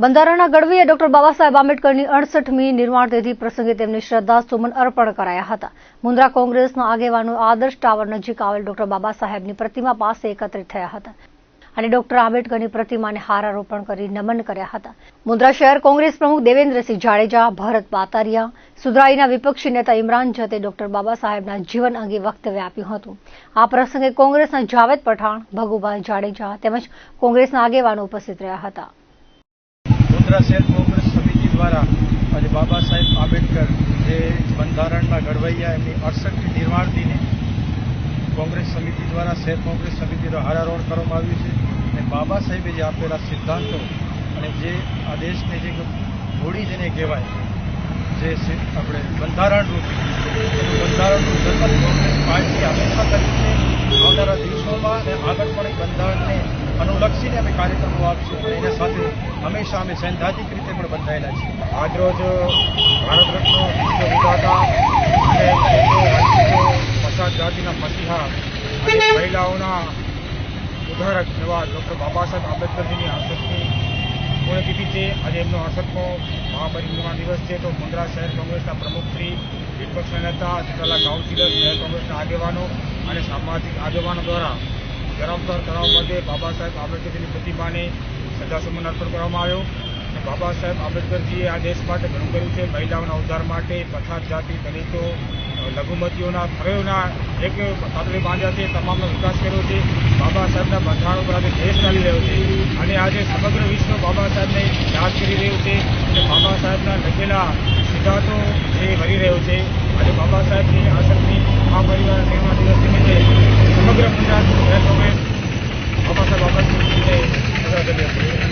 બંધારણના ઘડવૈયા ડોક્ટર બાબા સાહેબ આંબેડકરની 68મી નિર્વાણ તિથિ પ્રસંગે તેમને શ્રદ્ધાસુમન અર્પણ કરાયા હતા. મુન્દ્રા કોંગ્રેસના આગેવાનો આદર્શ ટાવર નજીક આવેલ ડોક્ટર બાબા સાહેબની પ્રતિમા પાસે એકત્રિત થયા હતા અને ડોક્ટર આંબેડકરની પ્રતિમાને હારારોપણ કરી નમન કર્યા હતા. મુન્દ્રા શહેર કોંગ્રેસ પ્રમુખ દેવેન્દ્રસિંહ જાડેજા, ભરત પાતારિયા, સુધરાઈના વિપક્ષી નેતા ઇમરાન જતે ડોક્ટર બાબા સાહેબના જીવન અંગે વક્તવ્ય આપ્યું હતું. આ પ્રસંગે કોંગ્રેસના જાવેદ પઠાણ, ભગુભાઈ જાડેજા તેમજ કોંગ્રેસના આગેવાનો ઉપસ્થિત રહ્યા હતા. મુન્દ્રા શહેર કોંગ્રેસ સમિતિ દ્વારા આજે બાબા સાહેબ આંબેડકર જે બંધારણના ઘડવૈયા એમની 68મી નિર્વાણ દિને કોંગ્રેસ સમિતિ દ્વારા શહેર કોંગ્રેસ સમિતિ દ્વારા હારારોહણ કરવામાં આવ્યું છે અને બાબા સાહેબે જે આપેલા સિદ્ધાંતો અને જે આ દેશને જે ઘોડી જેને કહેવાય જે આપણે બંધારણ બંધારણનું જતન કોંગ્રેસ પાર્ટી હંમેશા કર્યું છે. આવનારા દિવસોમાં અને આગળ પણ બંધારણને અનુલક્ષીને અમે કાર્યક્રમો આપશું અને એના સાથે હંમેશા અમે સૈદ્ધાંતિક રીતે પણ બંધાયેલા છીએ. આજરોજ ભારત રત્ન વિધાતા અને પછાત જાતિના મસીહા અને મહિલાઓના ઉદાહરક એવા ડૉક્ટર બાબા સાહેબ આંબેડકરજીની 68મી પુણ્યતિથિ છે. આજે એમનો 68મો મહાપરિનિર્વાણ દિવસ છે. તો મુન્દ્રા શહેર કોંગ્રેસના પ્રમુખશ્રી, વિપક્ષના નેતા, ચૂંટાયેલા કાઉન્સિલર, શહેર કોંગ્રેસના આગેવાનો અને સામાજિક આગેવાનો દ્વારા જરામસર તળાવ મધ્યે બાબા સાહેબ આંબેડકરજીની પ્રતિમાને શ્રદ્ધાસુમન અર્પણ કરવામાં આવ્યો. બાબા સાહેબ આંબેડકરજીએ આ દેશ માટે ઘણું કર્યું છે. મહિલાઓના ઉદ્ધાર માટે, પછાત જાતિ, દલિતો, લઘુમતીઓના ફળોના એક તાતડી બાંધ્યા છે, તમામનો વિકાસ કર્યો છે. બાબા સાહેબના બંધારણ પર આજે દેશ ચાલી રહ્યો છે અને આજે સમગ્ર વિશ્વ બાબા સાહેબને યાદ કરી રહ્યું છે અને બાબા સાહેબના લખેલા સિદ્ધાંતો જે વરી રહ્યો છે. આજે બાબા સાહેબની 68મી મહાપરિવાર નિર્માણ દિવસ નિમિત્તે સમગ્ર ગુજરાત શહેર કોંગ્રેસ બાબા સાહેબ આંબેડકરજીને શ્રદ્ધાંજલિ આપી.